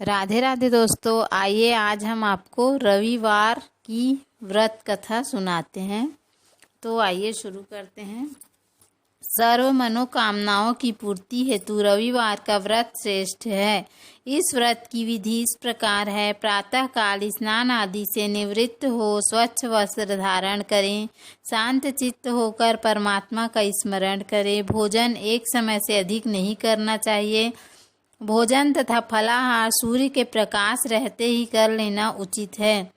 राधे राधे दोस्तों, आइए आज हम आपको रविवार की व्रत कथा सुनाते हैं। तो आइए शुरू करते हैं। सर्व मनोकामनाओं की पूर्ति हेतु रविवार का व्रत श्रेष्ठ है। इस व्रत की विधि इस प्रकार है। प्रातः काल स्नान आदि से निवृत्त हो स्वच्छ वस्त्र धारण करें, शांत चित्त होकर परमात्मा का स्मरण करें। भोजन एक समय से अधिक नहीं करना चाहिए। भोजन तथा फलाहार सूर्य के प्रकाश रहते ही कर लेना उचित है।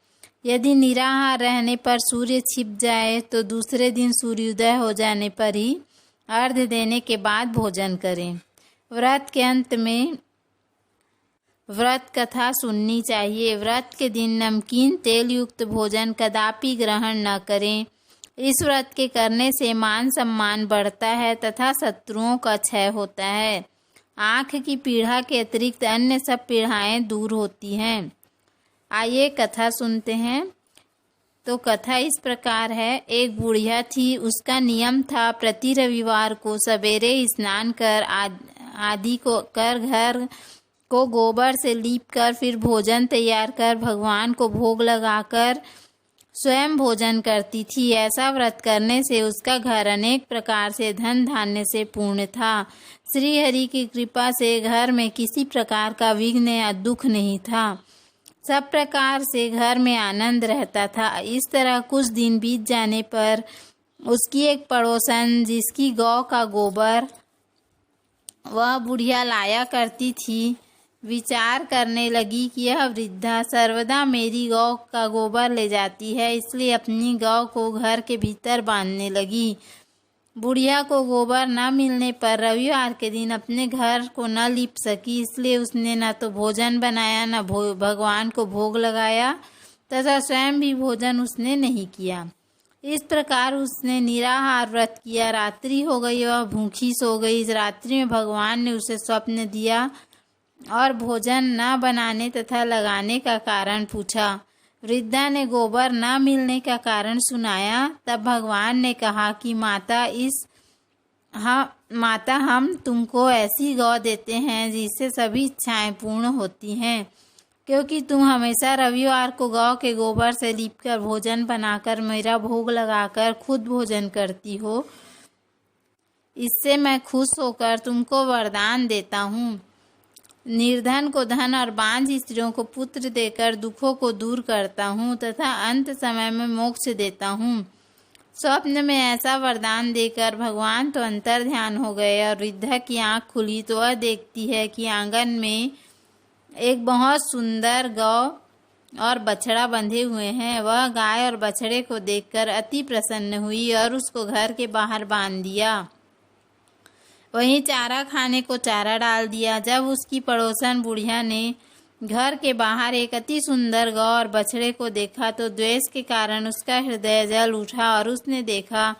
यदि निराहार रहने पर सूर्य छिप जाए तो दूसरे दिन सूर्योदय हो जाने पर ही अर्घ्य देने के बाद भोजन करें। व्रत के अंत में व्रत कथा सुननी चाहिए। व्रत के दिन नमकीन तेल युक्त भोजन कदापि ग्रहण न करें। इस व्रत के करने से मान सम्मान बढ़ता है तथा शत्रुओं का क्षय होता है। आँख की पीड़ा के अतिरिक्त अन्य सब पीड़ाएं दूर होती हैं। आइए कथा सुनते हैं। तो कथा इस प्रकार है। एक बुढ़िया थी। उसका नियम था प्रति रविवार को सवेरे स्नान कर आदि को कर घर को गोबर से लीप कर फिर भोजन तैयार कर भगवान को भोग लगाकर स्वयं भोजन करती थी। ऐसा व्रत करने से उसका घर अनेक प्रकार से धन धान्य से पूर्ण था। श्री हरि की कृपा से घर में किसी प्रकार का विघ्न या दुख नहीं था। सब प्रकार से घर में आनंद रहता था। इस तरह कुछ दिन बीत जाने पर उसकी एक पड़ोसन जिसकी गौ का गोबर वह बुढ़िया लाया करती थी, विचार करने लगी कि यह वृद्धा सर्वदा मेरी गौ का गोबर ले जाती है, इसलिए अपनी गौ को घर के भीतर बांधने लगी। बुढ़िया को गोबर न मिलने पर रविवार के दिन अपने घर को न लीप सकी, इसलिए उसने न तो भोजन बनाया न भगवान को भोग लगाया तथा स्वयं भी भोजन उसने नहीं किया। इस प्रकार उसने निराहार व्रत किया। रात्रि हो गई, वह भूखी सो गई। इस रात्रि में भगवान ने उसे स्वप्न दिया और भोजन न बनाने तथा लगाने का कारण पूछा। वृद्धा ने गोबर न मिलने का कारण सुनाया। तब भगवान ने कहा कि माता हम तुमको ऐसी गौ देते हैं जिससे सभी इच्छाएं पूर्ण होती हैं, क्योंकि तुम हमेशा रविवार को गौ के गोबर से लीपकर भोजन बनाकर मेरा भोग लगाकर खुद भोजन करती हो। इससे मैं खुश होकर तुमको वरदान देता हूँ। निर्धन को धन और बांझ स्त्रियों को पुत्र देकर दुखों को दूर करता हूँ तथा अंत समय में मोक्ष देता हूँ। स्वप्न में ऐसा वरदान देकर भगवान तो अंतर ध्यान हो गए और वृद्धा की आंख खुली तो वह देखती है कि आंगन में एक बहुत सुंदर गौ और बछड़ा बंधे हुए हैं। वह गाय और बछड़े को देखकर अति प्रसन्न हुई और उसको घर के बाहर बांध दिया। वहीं चारा खाने को चारा डाल दिया। जब उसकी पड़ोसन बुढ़िया ने घर के बाहर एक अति सुंदर गौ और बछड़े को देखा तो द्वेष के कारण उसका हृदय जल उठा और उसने देखा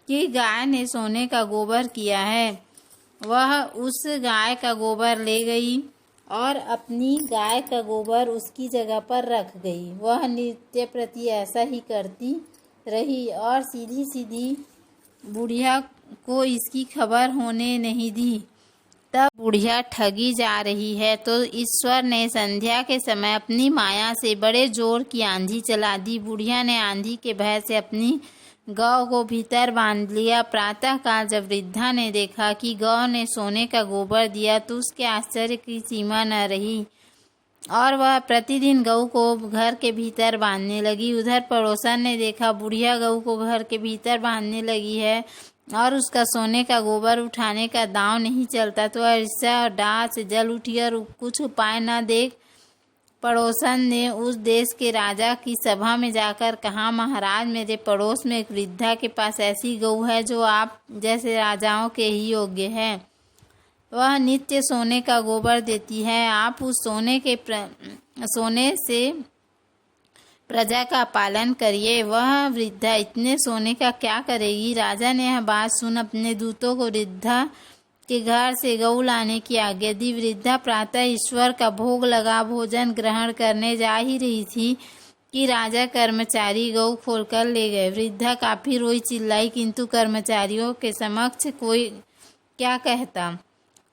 कि गाय ने सोने का गोबर किया है। वह उस गाय का गोबर ले गई और अपनी गाय का गोबर उसकी जगह पर रख गई। वह नित्य प्रति ऐसा ही करती रही और सीधी सीधी बुढ़िया को इसकी खबर होने नहीं दी। तब बुढ़िया ठगी जा रही है तो ईश्वर ने संध्या के समय अपनी माया से बड़े जोर की आंधी चला दी। बुढ़िया ने आंधी के भय से अपनी गौ को भीतर बांध लिया। प्रातः काल जब वृद्धा ने देखा कि गौ ने सोने का गोबर दिया तो उसके आश्चर्य की सीमा न रही और वह प्रतिदिन गऊ को घर के भीतर बांधने लगी। उधर पड़ोसन ने देखा बुढ़िया गऊ को घर के भीतर बांधने लगी है और उसका सोने का गोबर उठाने का दांव नहीं चलता तो वह ईर्ष्या और डाह से जल उठी और कुछ उपाय न देख पड़ोसन ने उस देश के राजा की सभा में जाकर कहा, महाराज मेरे पड़ोस में एक वृद्धा के पास ऐसी गऊ है जो आप जैसे राजाओं के ही योग्य है। वह नित्य सोने का गोबर देती है। आप उस सोने से प्रजा का पालन करिए। वह वृद्धा इतने सोने का क्या करेगी। राजा ने यह बात सुन अपने दूतों को वृद्धा के घर से गऊ लाने की आज्ञा दी। वृद्धा प्रातः ईश्वर का भोग लगा भोजन ग्रहण करने जा ही रही थी कि राजा कर्मचारी गऊ खोलकर ले गए। वृद्धा काफी रोई चिल्लाई, किंतु कर्मचारियों के समक्ष कोई क्या कहता।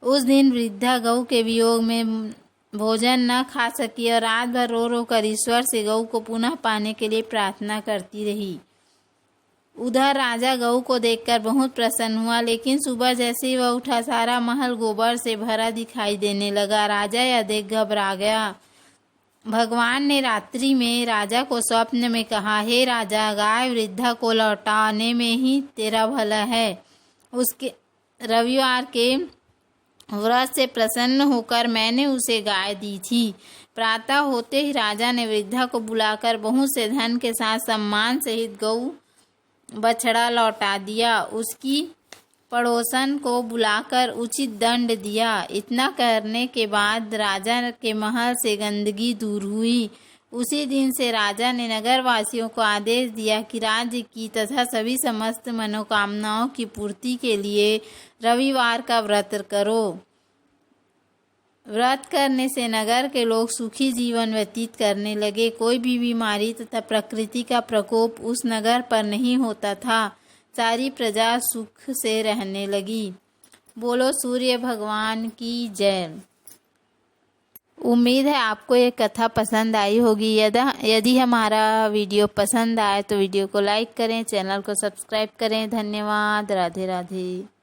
उस दिन वृद्धा गऊ के वियोग में भोजन न खा सकी और रात भर रो रो कर ईश्वर से गऊ को पुनः पाने के लिए प्रार्थना करती रही। उधर राजा गऊ को देखकर बहुत प्रसन्न हुआ, लेकिन सुबह जैसे ही वह उठा सारा महल गोबर से भरा दिखाई देने लगा। राजा यह देख घबरा गया। भगवान ने रात्रि में राजा को स्वप्न में कहा, हे राजा, गाय वृद्धा को लौटाने में ही तेरा भला है। उसके रविवार के व्रत से प्रसन्न होकर मैंने उसे गाय दी थी। प्रातः होते ही राजा ने वृद्धा को बुलाकर बहुत से धन के साथ सम्मान सहित गऊ बछड़ा लौटा दिया। उसकी पड़ोसन को बुलाकर उचित दंड दिया। इतना करने के बाद राजा के महल से गंदगी दूर हुई। उसी दिन से राजा ने नगरवासियों को आदेश दिया कि राज्य की तथा सभी समस्त मनोकामनाओं की पूर्ति के लिए रविवार का व्रत करो। व्रत करने से नगर के लोग सुखी जीवन व्यतीत करने लगे। कोई भी बीमारी तथा प्रकृति का प्रकोप उस नगर पर नहीं होता था। सारी प्रजा सुख से रहने लगी। बोलो सूर्य भगवान की जय। उम्मीद है आपको ये कथा पसंद आई होगी। यदि हमारा वीडियो पसंद आए तो वीडियो को लाइक करें, चैनल को सब्सक्राइब करें। धन्यवाद। राधे राधे।